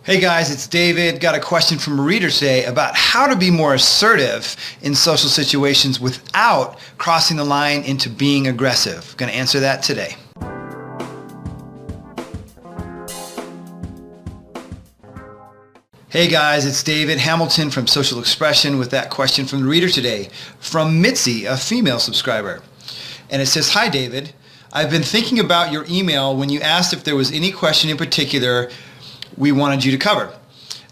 Hey guys, it's David. Got a question from a reader today about how to be more assertive in social situations without crossing the line into being aggressive. Going to answer that today. Hey guys, it's David Hamilton from Social Expression with that question from the reader today from Mitzi, a female subscriber. And it says, "Hi David, I've been thinking about your email when you asked if there was any question in particular we wanted you to cover.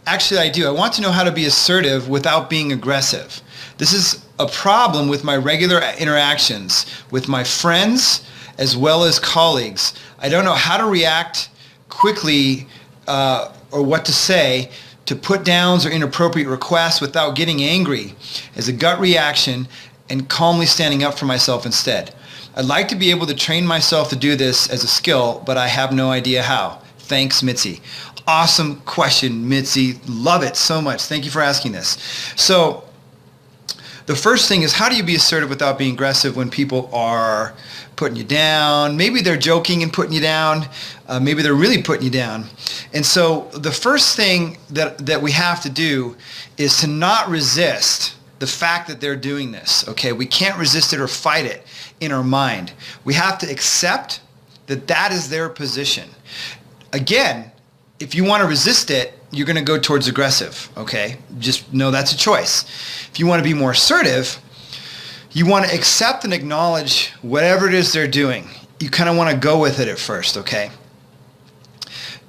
Actually, I do. I want to know how to be assertive without being aggressive. This is a problem with my regular interactions with my friends as well as colleagues. I don't know how to react quickly or what to say to put downs or inappropriate requests without getting angry as a gut reaction and calmly standing up for myself instead. I'd like to be able to train myself to do this as a skill, but I have no idea how. Thanks, Mitzi." Awesome question, Mitzi. Love it so much. Thank you for asking this. So the first thing is, how do you be assertive without being aggressive when people are putting you down? Maybe they're joking and putting you down. Maybe they're really putting you down. And so the first thing that we have to do is to not resist the fact that they're doing this. Okay, we can't resist it or fight it in our mind. We have to accept that that is their position. Again, if you want to resist it, you're going to go towards aggressive, okay? Just know that's a choice. If you want to be more assertive, you want to accept and acknowledge whatever it is they're doing. You kind of want to go with it at first, okay?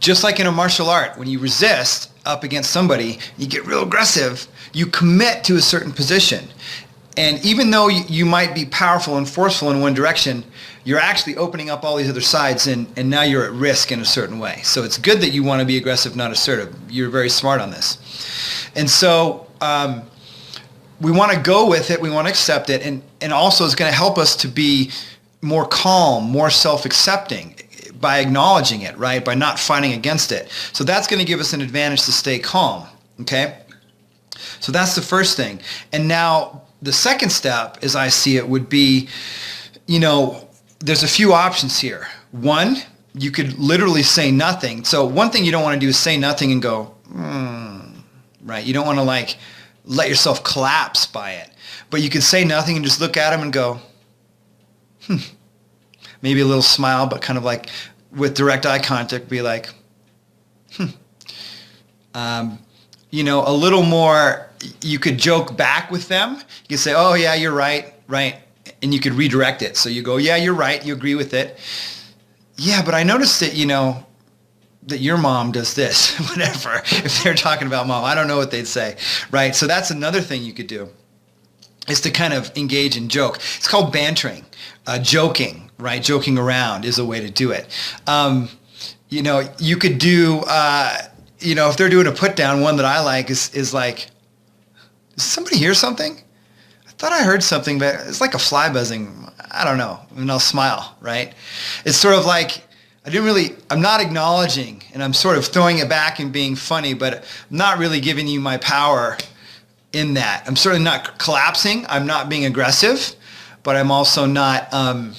Just like in a martial art, when you resist up against somebody, you get real aggressive, you commit to a certain position. And even though you might be powerful and forceful in one direction, you're actually opening up all these other sides, and now you're at risk in a certain way. So it's good that you want to be aggressive, not assertive. You're very smart on this. And so we want to go with it, we want to accept it, and also it's going to help us to be more calm, more self-accepting by acknowledging it, right? By not fighting against it. So that's going to give us an advantage to stay calm, okay? So that's the first thing. And now the second step, as I see it, would be, there's a few options here. One, you could literally say nothing. So one thing you don't want to do is say nothing and go, right? You don't want to let yourself collapse by it. But you could say nothing and just look at them and go, maybe a little smile, but kind of like with direct eye contact, be like, a little more. You could joke back with them. You could say, "Oh yeah, you're right," and you could redirect it. So you go, "Yeah, you're right. You agree with it. Yeah, but I noticed that that your mom does this." Whatever. If they're talking about mom, I don't know what they'd say, right? So that's another thing you could do, is to kind of engage in joke. It's called bantering, joking, right? Joking around is a way to do it. You could do, if they're doing a put down, one that I like is like, "Does somebody hear something? I thought I heard something, but it's like a fly buzzing. I don't know." And I'll smile, right? It's sort of like, I'm not acknowledging, and I'm sort of throwing it back and being funny, but I'm not really giving you my power in that. I'm certainly not collapsing. I'm not being aggressive, but I'm also not, I'm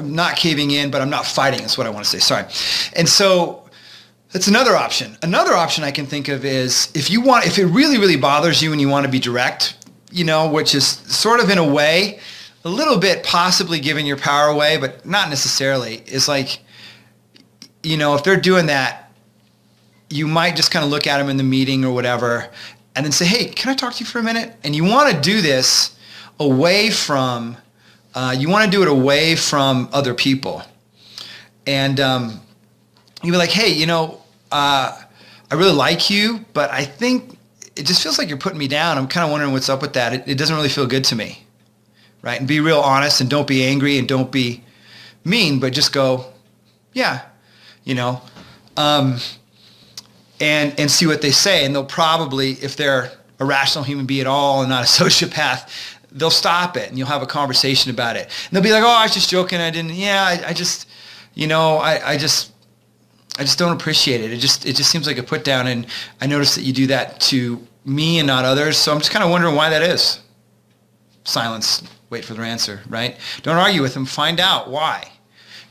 not caving in, but I'm not fighting, is what I want to say. Sorry. And so that's another option. Another option I can think of is if it really, really bothers you and you want to be direct, which is sort of in a way, a little bit possibly giving your power away, but not necessarily, is like, if they're doing that, you might just kind of look at them in the meeting or whatever and then say, "Hey, can I talk to you for a minute?" And you want to do this away from, other people. And you'd be like, "Hey, I really like you, but I think it just feels like you're putting me down. I'm kind of wondering what's up with that. It doesn't really feel good to me," right? And be real honest, and don't be angry and don't be mean, but just go, "Yeah," and see what they say. And they'll probably, if they're a rational human being at all and not a sociopath, they'll stop it and you'll have a conversation about it. And they'll be like, "Oh, I was just joking. I didn't, I just don't appreciate it. It just seems like a put down, and I noticed that you do that to me and not others. So I'm just kind of wondering why that is." Silence. Wait for their answer, right? Don't argue with them. Find out why.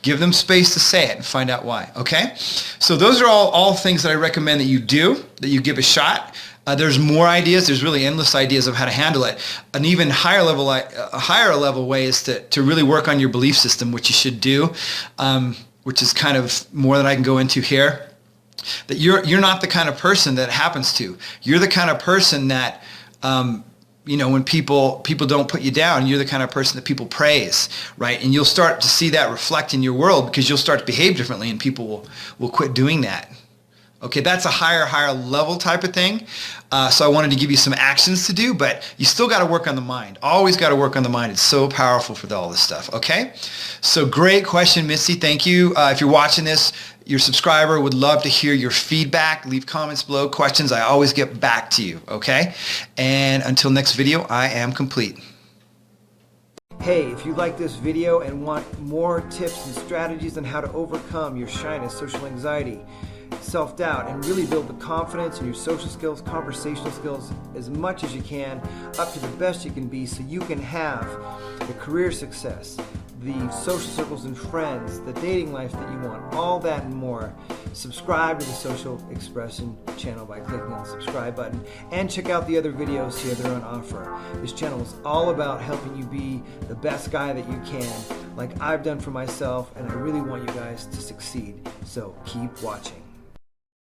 Give them space to say it and find out why, okay? So those are all things that I recommend that you do, that you give a shot. There's more ideas. There's really endless ideas of how to handle it. An even higher level way is to really work on your belief system, which you should do, which is kind of more than I can go into here. That you're not the kind of person that happens to. You're the kind of person that, when people don't put you down, you're the kind of person that people praise, right? And you'll start to see that reflect in your world because you'll start to behave differently and people will quit doing that. Okay, that's a higher level type of thing. So I wanted to give you some actions to do, but you still got to work on the mind. Always got to work on the mind. It's so powerful for all this stuff, okay? So great question, Missy. Thank you. If you're watching this, your subscriber would love to hear your feedback. Leave comments below, questions. I always get back to you, okay? And until next video, I am complete. Hey, if you like this video and want more tips and strategies on how to overcome your shyness, social anxiety, self-doubt, and really build the confidence in your social skills, conversational skills as much as you can, up to the best you can be, so you can have the career success, the social circles and friends, the dating life that you want, all that and more, subscribe to the Social Expression channel by clicking on the subscribe button, and check out the other videos here that are on offer. This channel is all about helping you be the best guy that you can, like I've done for myself, and I really want you guys to succeed. So keep watching.